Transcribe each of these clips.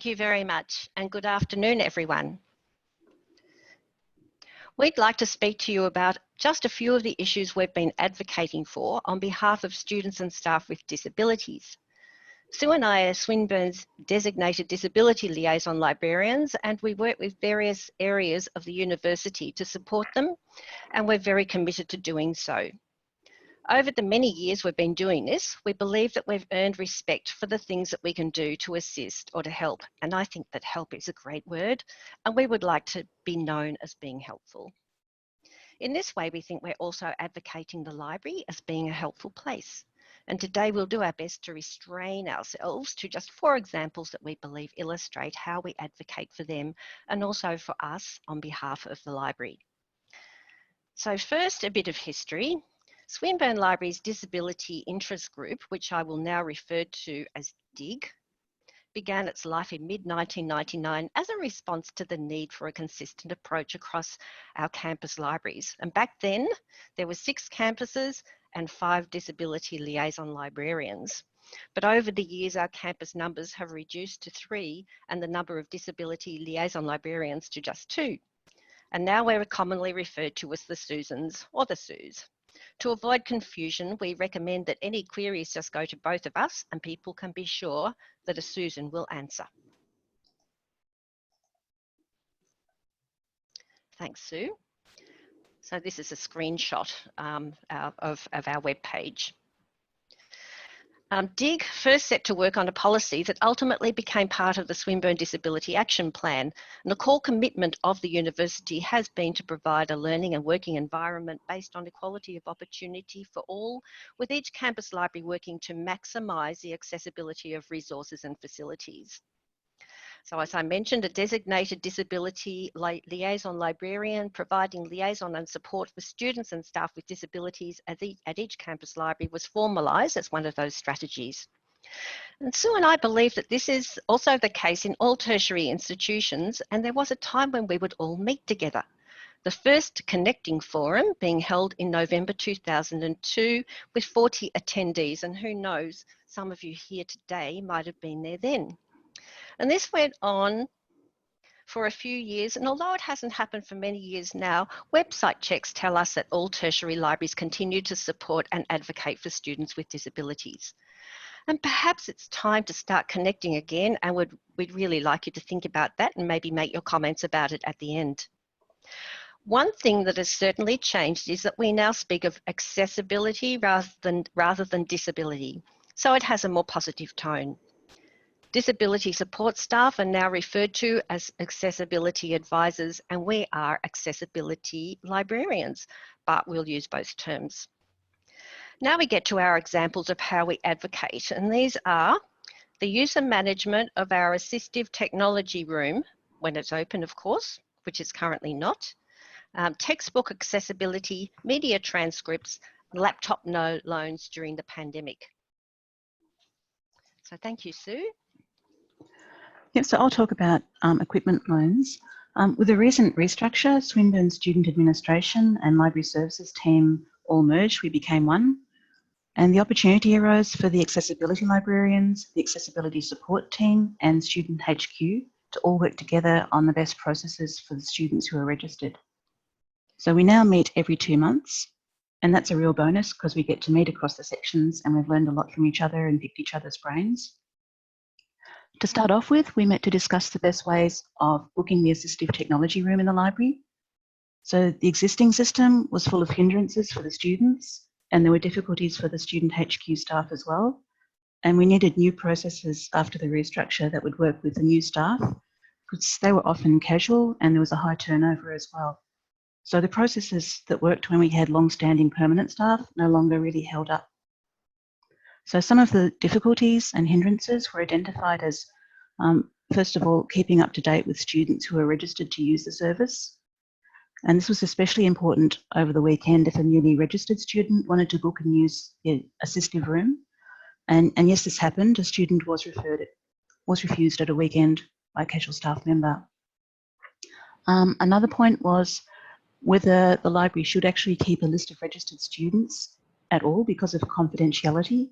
Thank you very much, and good afternoon, everyone. We'd like to speak to you about just a few of the issues we've been advocating for on behalf of students and staff with disabilities. Sue and I are Swinburne's designated disability liaison librarians, and we work with various areas of the university to support them, and we're very committed to doing so. Over the many years we've been doing this, we believe that we've earned respect for the things that we can do to assist or to help. And I think that help is a great word, and we would like to be known as being helpful. In this way, we think we're also advocating the library as being a helpful place. And today we'll do our best to restrain ourselves to just 4 examples that we believe illustrate how we advocate for them and also for us on behalf of the library. So first, a bit of history. Swinburne Library's Disability Interest Group, which I will now refer to as DIG, began its life in mid-1999 as a response to the need for a consistent approach across our campus libraries. And back then, there were 6 campuses and 5 disability liaison librarians. But over the years, our campus numbers have reduced to 3 and the number of disability liaison librarians to just 2. And now we're commonly referred to as the Susans or the Sus. To avoid confusion, we recommend that any queries just go to both of us and people can be sure that a Susan will answer. Thanks, Sue. So this is a screenshot of our webpage. DIG first set to work on a policy that ultimately became part of the Swinburne Disability Action Plan. And the core commitment of the university has been to provide a learning and working environment based on equality of opportunity for all, with each campus library working to maximise the accessibility of resources and facilities. So as I mentioned, a designated disability liaison librarian providing liaison and support for students and staff with disabilities at each campus library was formalised as one of those strategies. And Sue and I believe that this is also the case in all tertiary institutions, and there was a time when we would all meet together. The first connecting forum being held in November 2002 with 40 attendees, and who knows, some of you here today might have been there then. And this went on for a few years, and although it hasn't happened for many years now, website checks tell us that all tertiary libraries continue to support and advocate for students with disabilities. And perhaps it's time to start connecting again, and we'd really like you to think about that and maybe make your comments about it at the end. One thing that has certainly changed is that we now speak of accessibility rather than disability, so it has a more positive tone. Disability support staff are now referred to as accessibility advisors, and we are accessibility librarians, but we'll use both terms. Now we get to our examples of how we advocate, and these are the use and management of our assistive technology room, when it's open of course, which is currently not, textbook accessibility, media transcripts, laptop loans during the pandemic. So thank you, Sue. Yep, so I'll talk about equipment loans. With the recent restructure, Swinburne Student Administration and Library Services team all merged, we became one. And the opportunity arose for the accessibility librarians, the accessibility support team and Student HQ to all work together on the best processes for the students who are registered. So we now meet every 2 months, and that's a real bonus because we get to meet across the sections and we've learned a lot from each other and picked each other's brains. To start off with, we met to discuss the best ways of booking the assistive technology room in the library. So the existing system was full of hindrances for the students, and there were difficulties for the Student HQ staff as well. And we needed new processes after the restructure that would work with the new staff, because they were often casual and there was a high turnover as well. So the processes that worked when we had long-standing permanent staff no longer really held up. So some of the difficulties and hindrances were identified as, first of all, keeping up to date with students who are registered to use the service. And this was especially important over the weekend if a newly registered student wanted to book and use the assistive room. And yes, this happened. A student was refused at a weekend by a casual staff member. Another point was whether the library should actually keep a list of registered students at all because of confidentiality.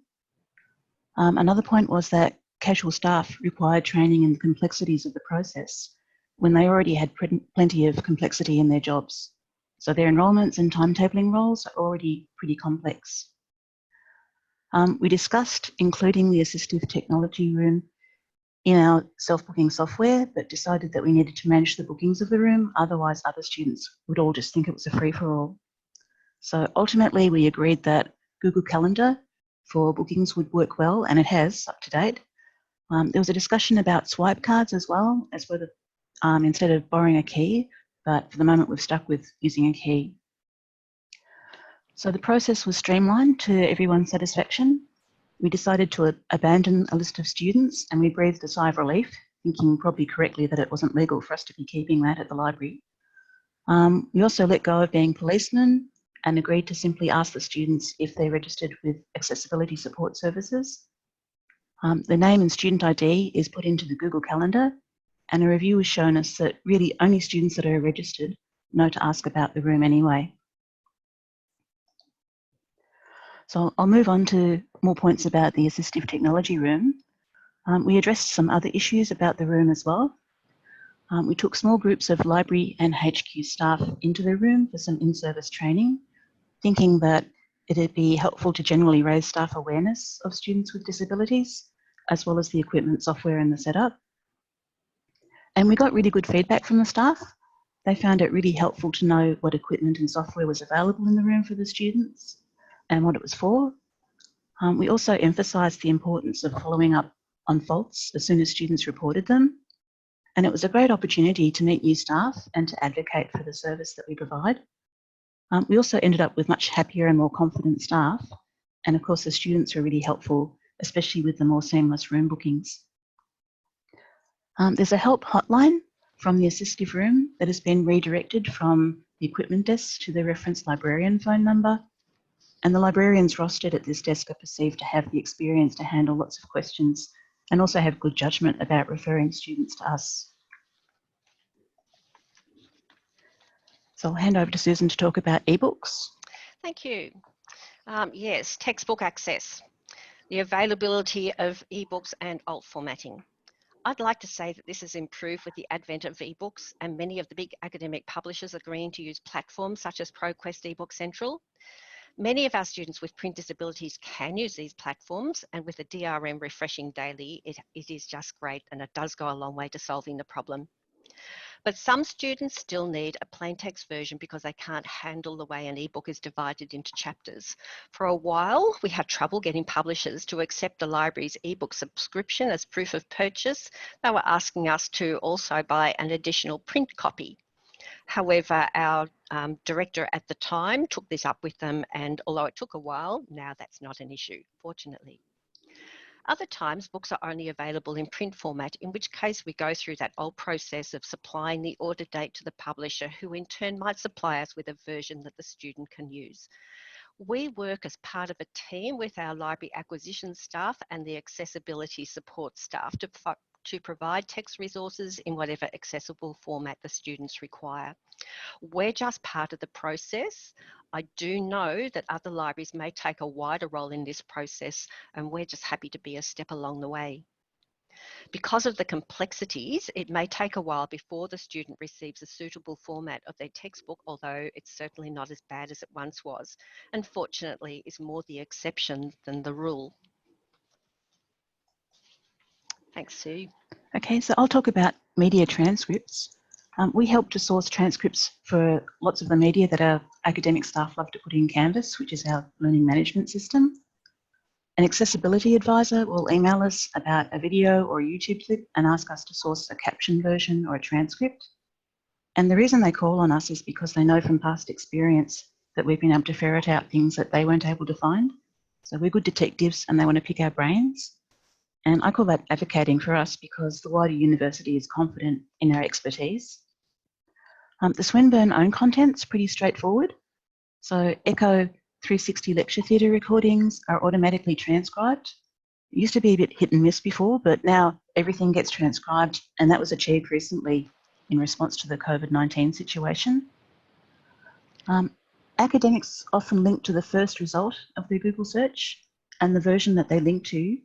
Another point was that casual staff required training in the complexities of the process when they already had plenty of complexity in their jobs. So their enrolments and timetabling roles are already pretty complex. We discussed including the assistive technology room in our self-booking software, but decided that we needed to manage the bookings of the room, otherwise other students would all just think it was a free-for-all. So ultimately we agreed that Google Calendar for bookings would work well, and it has up to date. There was a discussion about swipe cards as well, as whether instead of borrowing a key, but for the moment we've stuck with using a key. So the process was streamlined to everyone's satisfaction. We decided to abandon a list of students, and we breathed a sigh of relief, thinking probably correctly that it wasn't legal for us to be keeping that at the library. We also let go of being policemen and agreed to simply ask the students if they're registered with accessibility support services. The name and student ID is put into the Google Calendar, and a review has shown us that really only students that are registered know to ask about the room anyway. So I'll move on to more points about the assistive technology room. We addressed some other issues about the room as well. We took small groups of library and HQ staff into the room for some in-service training, thinking that it'd be helpful to generally raise staff awareness of students with disabilities, as well as the equipment, software and the setup. And we got really good feedback from the staff. They found it really helpful to know what equipment and software was available in the room for the students and what it was for. We also emphasised the importance of following up on faults as soon as students reported them. And it was a great opportunity to meet new staff and to advocate for the service that we provide. We also ended up with much happier and more confident staff. And of course, the students were really helpful, especially with the more seamless room bookings. There's a help hotline from the assistive room that has been redirected from the equipment desk to the reference librarian phone number. And the librarians rostered at this desk are perceived to have the experience to handle lots of questions and also have good judgment about referring students to us. So I'll hand over to Susan to talk about ebooks. Thank you. Yes, textbook access, the availability of ebooks and alt formatting. I'd like to say that this has improved with the advent of ebooks and many of the big academic publishers agreeing to use platforms such as ProQuest eBook Central. Many of our students with print disabilities can use these platforms, and with the DRM refreshing daily, it is just great, and it does go a long way to solving the problem. But some students still need a plain text version because they can't handle the way an ebook is divided into chapters. For a while, we had trouble getting publishers to accept the library's ebook subscription as proof of purchase. They were asking us to also buy an additional print copy. However, our director at the time took this up with them, and although it took a while, now that's not an issue, fortunately. Other times, books are only available in print format, in which case we go through that old process of supplying the order date to the publisher, who in turn might supply us with a version that the student can use. We work as part of a team with our library acquisition staff and the accessibility support staff to provide text resources in whatever accessible format the students require. We're just part of the process. I do know that other libraries may take a wider role in this process, and we're just happy to be a step along the way. Because of the complexities, it may take a while before the student receives a suitable format of their textbook, although it's certainly not as bad as it once was, and fortunately is more the exception than the rule. Thanks, Sue. Okay, so I'll talk about media transcripts. We help to source transcripts for lots of the media that our academic staff love to put in Canvas, which is our learning management system. An accessibility advisor will email us about a video or a YouTube clip and ask us to source a captioned version or a transcript. And the reason they call on us is because they know from past experience that we've been able to ferret out things that they weren't able to find. So we're good detectives and they want to pick our brains. And I call that advocating for us because the wider university is confident in our expertise. The Swinburne own content's pretty straightforward. So Echo 360 lecture theatre recordings are automatically transcribed. It used to be a bit hit and miss before, but now everything gets transcribed, and that was achieved recently in response to the COVID-19 situation. Academics often link to the first result of their Google search, and the version that they link to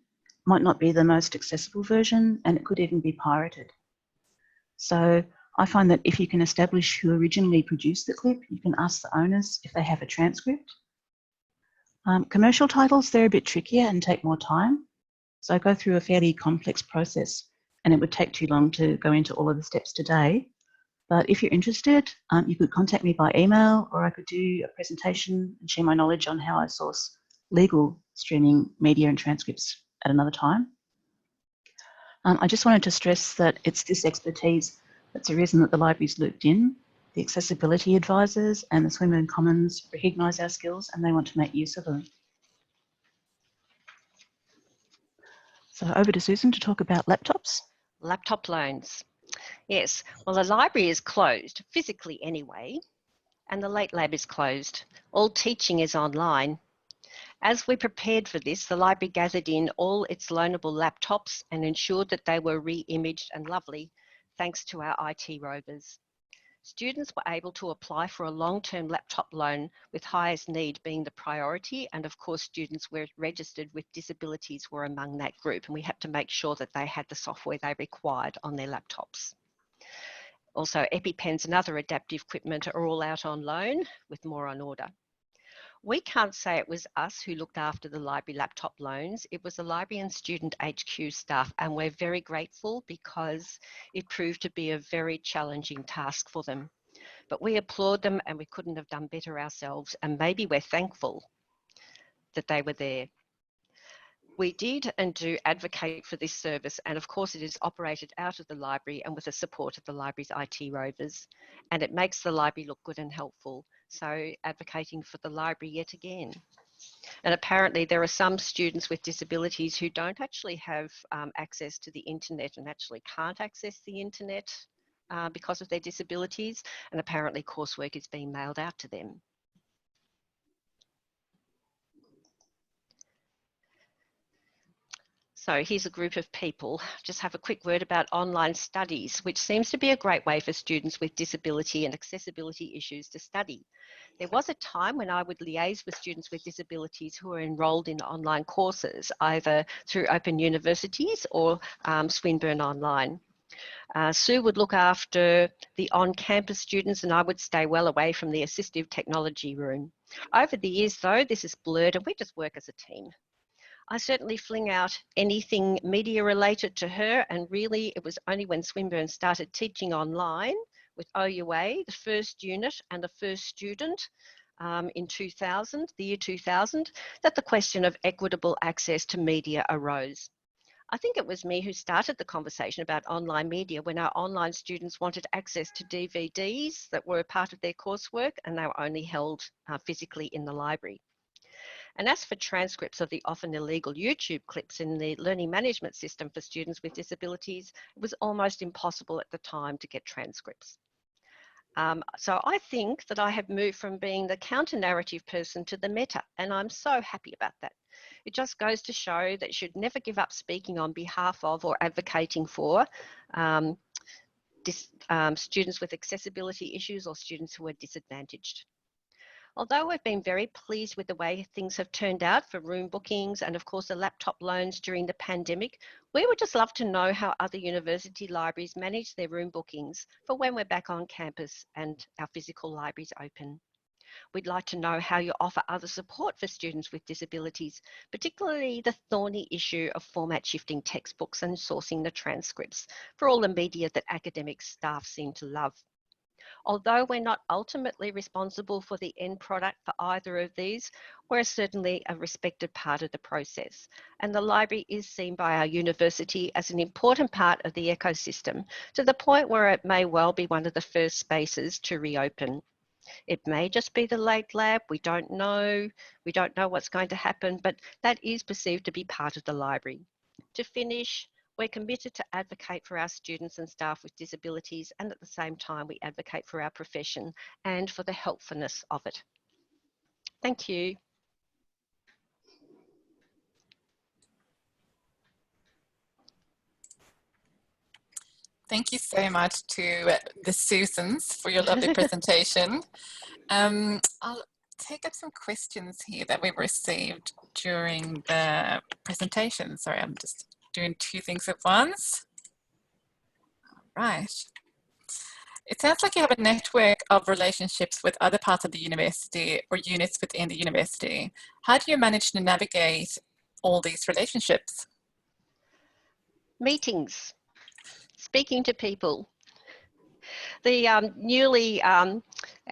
might not be the most accessible version, and it could even be pirated. So I find that if you can establish who originally produced the clip, you can ask the owners if they have a transcript. Commercial titles, they're a bit trickier and take more time. So I go through a fairly complex process, and it would take too long to go into all of the steps today. But if you're interested, you could contact me by email, or I could do a presentation and share my knowledge on how I source legal streaming media and transcripts at another time. I just wanted to stress that it's this expertise that's the reason that the library's looped in. The accessibility advisors and the Swinburne Commons recognise our skills and they want to make use of them. So over to Susan to talk about laptops. Laptop loans. Yes, well, the library is closed, physically anyway, and the late lab is closed. All teaching is online. As we prepared for this, the library gathered in all its loanable laptops and ensured that they were re-imaged and lovely, thanks to our IT rovers. Students were able to apply for a long-term laptop loan, with highest need being the priority, and of course students were registered with disabilities were among that group, and we had to make sure that they had the software they required on their laptops. Also, EpiPens and other adaptive equipment are all out on loan, with more on order. We can't say it was us who looked after the library laptop loans. It was the library and student HQ staff, and we're very grateful because it proved to be a very challenging task for them. But we applaud them, and we couldn't have done better ourselves, and maybe we're thankful that they were there. We did and do advocate for this service, and of course it is operated out of the library and with the support of the library's IT rovers, and it makes the library look good and helpful. So advocating for the library yet again. And apparently there are some students with disabilities who don't actually have access to the internet and actually can't access the internet because of their disabilities, and apparently coursework is being mailed out to them. So here's a group of people. Just have a quick word about online studies, which seems to be a great way for students with disability and accessibility issues to study. There was a time when I would liaise with students with disabilities who were enrolled in online courses, either through Open Universities or Swinburne Online. Sue would look after the on-campus students, and I would stay well away from the assistive technology room. Over the years though, this is blurred and we just work as a team. I certainly fling out anything media related to her, and really it was only when Swinburne started teaching online with OUA, the first unit and the first student in 2000, the year 2000, that the question of equitable access to media arose. I think it was me who started the conversation about online media when our online students wanted access to DVDs that were part of their coursework, and they were only held physically in the library. And as for transcripts of the often illegal YouTube clips in the learning management system for students with disabilities, it was almost impossible at the time to get transcripts. So I think that I have moved from being the counter-narrative person to the meta, and I'm so happy about that. It just goes to show that you should never give up speaking on behalf of or advocating for students with accessibility issues or students who are disadvantaged. Although we've been very pleased with the way things have turned out for room bookings and of course the laptop loans during the pandemic, we would just love to know how other university libraries manage their room bookings for when we're back on campus and our physical libraries open. We'd like to know how you offer other support for students with disabilities, particularly the thorny issue of format shifting textbooks and sourcing the transcripts for all the media that academic staff seem to love. Although we're not ultimately responsible for the end product for either of these, we're certainly a respected part of the process. And the library is seen by our university as an important part of the ecosystem, to the point where it may well be one of the first spaces to reopen. It may just be the late lab, we don't know what's going to happen, but that is perceived to be part of the library. To finish, we're committed to advocate for our students and staff with disabilities, and at the same time we advocate for our profession and for the helpfulness of it. Thank you. Thank you so much to the Susans for your lovely presentation. I'll take up some questions here that we've received during the presentation. Sorry, I'm just doing two things at once. All right. It sounds like you have a network of relationships with other parts of the university or units within the university. How do you manage to navigate all these relationships? Meetings, speaking to people. The our newly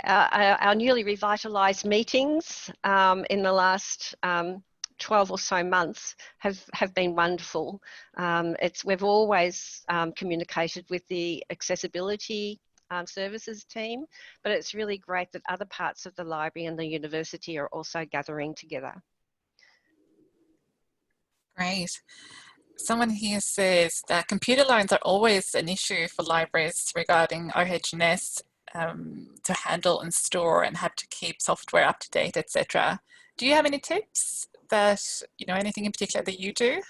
revitalised meetings in the last 12 or so months have been wonderful. We've always communicated with the accessibility services team, but it's really great that other parts of the library and the university are also gathering together. Great. Someone here says that computer loans are always an issue for libraries regarding OH&S to handle and store and have to keep software up to date, etc. Do you have any tips that, anything in particular that you do?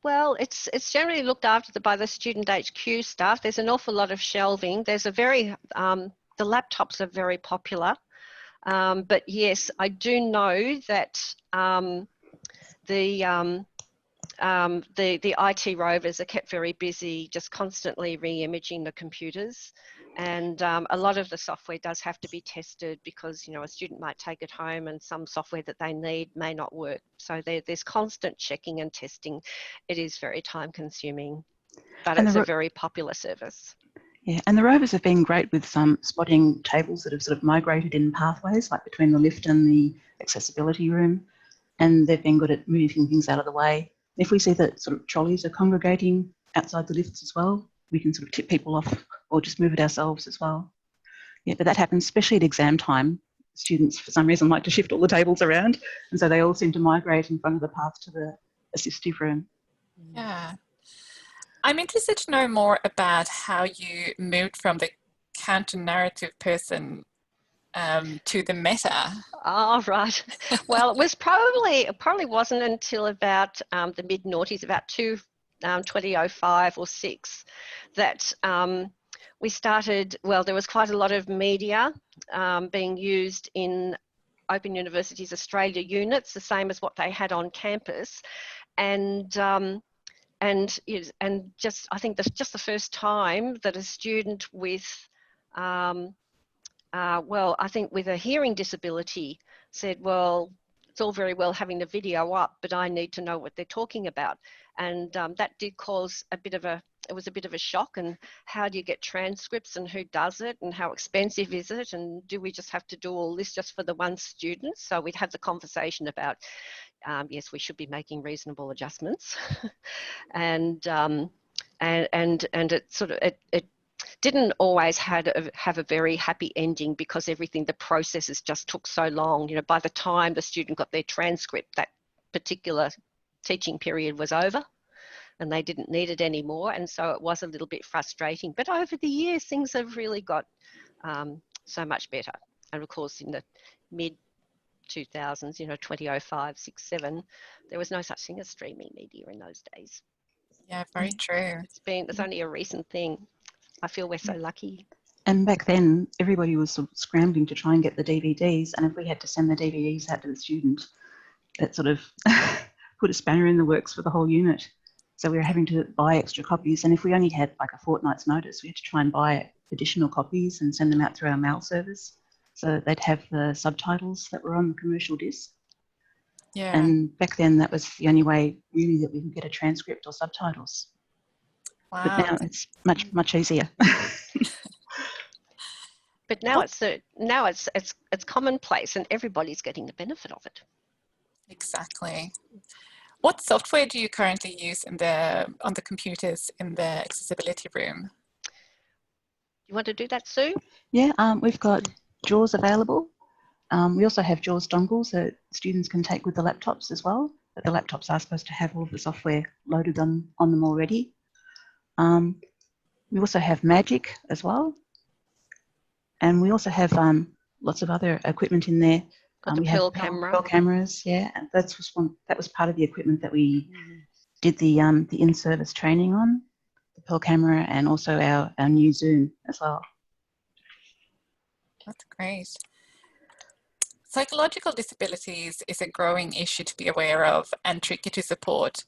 Well, it's generally looked after by the Student HQ staff. There's an awful lot of shelving. There's a the laptops are very popular. But yes, I do know that the IT Rovers are kept very busy, just constantly re-imaging the computers. And a lot of the software does have to be tested because, a student might take it home and some software that they need may not work. So there's constant checking and testing. It is very time consuming, but it's a very popular service. Yeah, and the Rovers have been great with spotting tables that have sort of migrated in pathways, like between the lift and the accessibility room. And they've been good at moving things out of the way. If we see that sort of trolleys are congregating outside the lifts as well, we can sort of tip people off or just move it ourselves as well. Yeah, but that happens especially at exam time. Students, for some reason, like to shift all the tables around, and so they all seem to migrate in front of the path to the assistive room. Yeah. I'm interested to know more about how you moved from the counter-narrative person to the meta. Oh, right. Well, it was probably wasn't until about the mid-noughties, about 2005 or 6, that we started, well, there was quite a lot of media being used in Open Universities Australia units, the same as what they had on campus. And just, I think that's just the first time that a student with I think with a hearing disability said, well, it's all very well having the video up, but I need to know what they're talking about. And that did cause it was a bit of a shock. And how do you get transcripts and who does it and how expensive is it? And do we just have to do all this just for the one student? So we'd have the conversation about, yes, we should be making reasonable adjustments. and it sort of, it didn't always have a very happy ending because the processes just took so long. By the time the student got their transcript, that particular teaching period was over and they didn't need it anymore. And so it was a little bit frustrating. But over the years, things have really got so much better. And of course, in the mid-2000s, 2005, 6, 7, there was no such thing as streaming media in those days. Yeah, very true. It's only a recent thing. I feel we're so lucky. And back then, everybody was sort of scrambling to try and get the DVDs. And if we had to send the DVDs out to the student, that sort of put a spanner in the works for the whole unit. So we were having to buy extra copies. And if we only had like a fortnight's notice, we had to try and buy additional copies and send them out through our mail service. So they'd have the subtitles that were on the commercial disc. Yeah. And back then, that was the only way really that we could get a transcript or subtitles. Wow. But now it's much easier. But now it's commonplace and everybody's getting the benefit of it. Exactly. What software do you currently use on the computers in the accessibility room? You want to do that, Sue? Yeah, we've got JAWS available. We also have JAWS dongles that students can take with the laptops as well. But the laptops are supposed to have all of the software loaded on them already. We also have Magic as well. And we also have lots of other equipment in there. Got the Pearl camera. Pearl cameras, yeah. And that was part of the equipment that we did the in-service training on, the Pearl camera, and also our new Zoom as well. That's great. Psychological disabilities is a growing issue to be aware of and tricky to support.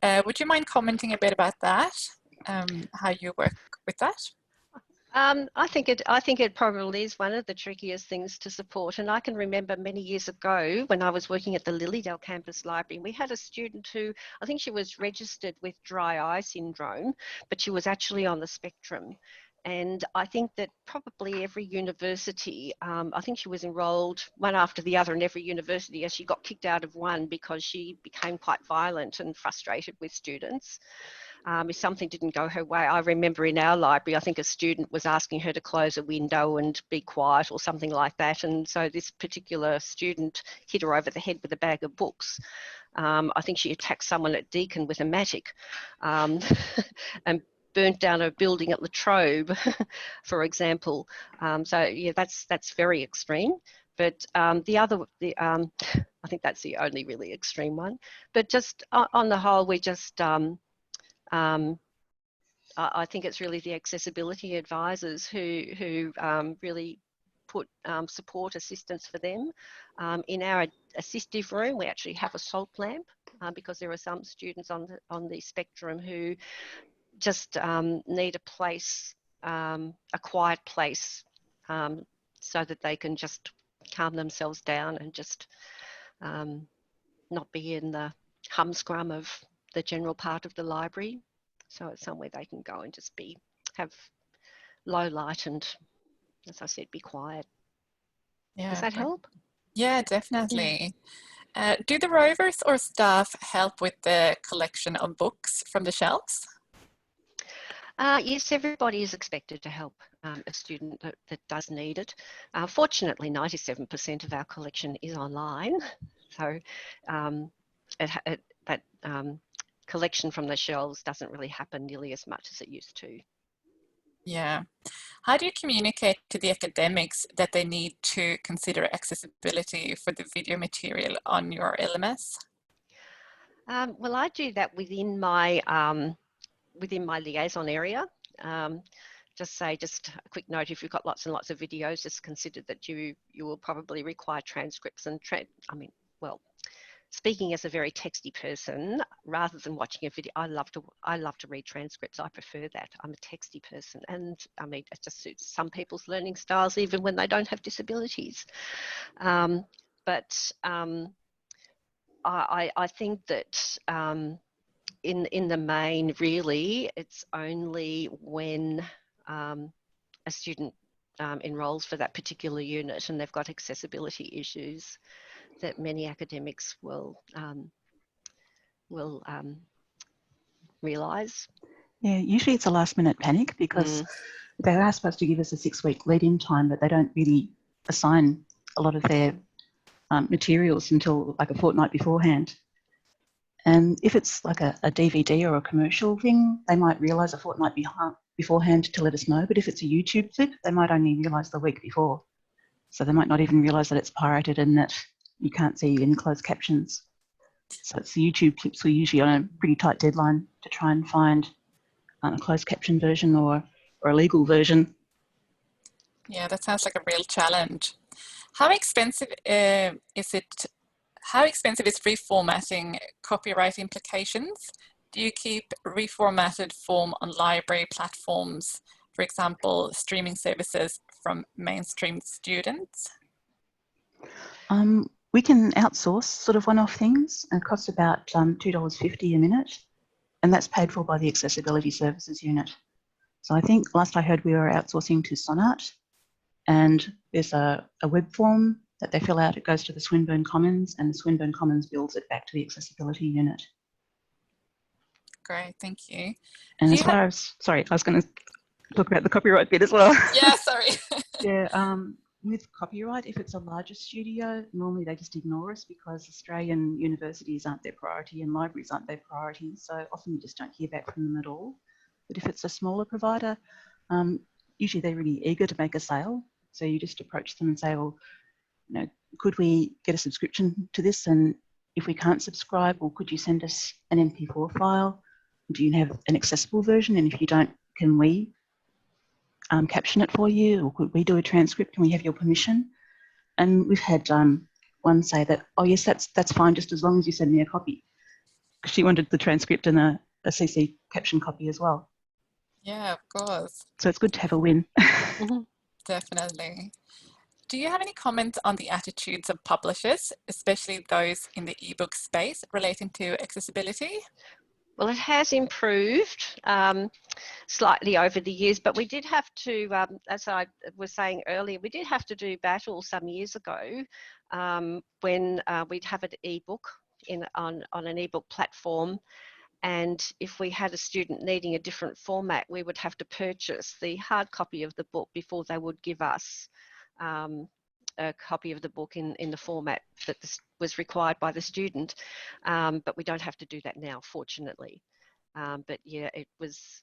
Would you mind commenting a bit about that? How you work with that? I think it probably is one of the trickiest things to support. And I can remember many years ago when I was working at the Lilydale campus library, we had a student who, I think she was registered with dry eye syndrome, but she was actually on the spectrum. And I think that probably every university, I think she was enrolled one after the other in every university, as she got kicked out of one because she became quite violent and frustrated with students. If something didn't go her way, I remember in our library, I think a student was asking her to close a window and be quiet or something like that. And so this particular student hit her over the head with a bag of books. I think she attacked someone at Deakin with a mattock and burnt down a building at La Trobe, for example. So yeah, that's very extreme. But I think that's the only really extreme one. But just on the whole, we just, I think it's really the accessibility advisors who really put support assistance for them. In our assistive room, we actually have a salt lamp because there are some students on the spectrum who just need a place, a quiet place, so that they can just calm themselves down and just not be in the humscrum of the general part of the library. So it's somewhere they can go and just have low light and, as I said, be quiet. Yeah, does that help? Yeah, definitely. Yeah. Do the Rovers or staff help with the collection of books from the shelves? Yes, everybody is expected to help a student that does need it. Fortunately, 97% of our collection is online, so that collection from the shelves doesn't really happen nearly as much as it used to. Yeah. How do you communicate to the academics that they need to consider accessibility for the video material on your LMS? Well, I do that within my liaison area. Just a quick note, if you've got lots and lots of videos, just consider that you will probably require transcripts and speaking as a very texty person, rather than watching a video, I love to read transcripts. I prefer that. I'm a texty person, and I mean, it just suits some people's learning styles, even when they don't have disabilities. I think that in the main, really, it's only when a student enrolls for that particular unit and they've got accessibility issues that many academics will realise. Yeah, usually it's a last minute panic because they are supposed to give us a 6-week lead-in time, but they don't really assign a lot of their materials until like a fortnight beforehand. And if it's like a DVD or a commercial thing, they might realise a fortnight beforehand to let us know. But if it's a YouTube clip, they might only realise the week before. So they might not even realise that it's pirated and that you can't see any closed captions. So it's the YouTube clips. We're usually on a pretty tight deadline to try and find a closed caption version or a legal version. Yeah, that sounds like a real challenge. How expensive is it? How expensive is reformatting copyright implications? Do you keep reformatted form on library platforms, for example, streaming services from mainstream students? We can outsource sort of one-off things, and it costs about $2.50 a minute, and that's paid for by the Accessibility Services unit. So I think last I heard we were outsourcing to Sonart, and there's a web form that they fill out. It goes to the Swinburne Commons, and the Swinburne Commons builds it back to the Accessibility unit. Great, thank you. And as far as, sorry, I was going to talk about the copyright bit as well. Yeah, sorry. Yeah, with copyright, if it's a larger studio, normally they just ignore us because Australian universities aren't their priority and libraries aren't their priority. So often you just don't hear back from them at all. But if it's a smaller provider, usually they're really eager to make a sale. So you just approach them and say, well, you know, could we get a subscription to this? And if we can't subscribe, well, could you send us an MP4 file? Do you have an accessible version? And if you don't, can we caption it for you? Or could we do a transcript? Can we have your permission? And we've had one say that, oh yes, that's fine, just as long as you send me a copy. She wanted the transcript and a CC caption copy as well. Yeah, of course. So it's good to have a win. Definitely. Do you have any comments on the attitudes of publishers, especially those in the ebook space, relating to accessibility? Well, it has improved slightly over the years, but we did have to, as I was saying earlier, we did have to do battle some years ago when we'd have an ebook on an ebook platform. And if we had a student needing a different format, we would have to purchase the hard copy of the book before they would give us a copy of the book in the format that was required by the student. But we don't have to do that now, fortunately. But yeah, it was,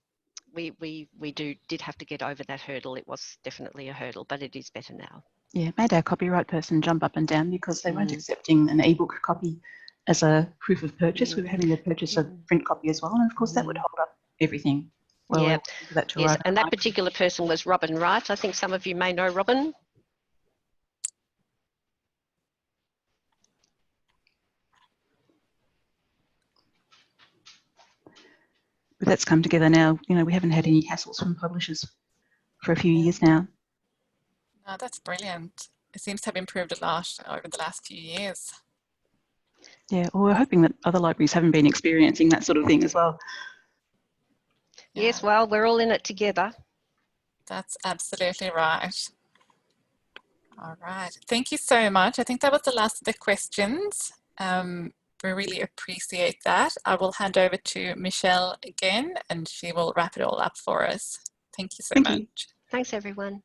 we did have to get over that hurdle. It was definitely a hurdle, but it is better now. Yeah, it made our copyright person jump up and down because they weren't accepting an ebook copy as a proof of purchase. We were having to purchase a print copy as well, and of course that would hold up everything. Well, yeah, that yes, and that particular person was Robin Wright. I think some of you may know Robin. But that's come together now. You know, we haven't had any hassles from publishers for a few years now. Oh, that's brilliant. It seems to have improved a lot over the last few years. Yeah, well, we're hoping that other libraries haven't been experiencing that sort of thing as well. Yeah. Yes, well, we're all in it together. That's absolutely right. All right, thank you so much. I think that was the last of the questions. We really appreciate that. I will hand over to Michelle again, and she will wrap it all up for us. Thank you so much. Thanks, everyone.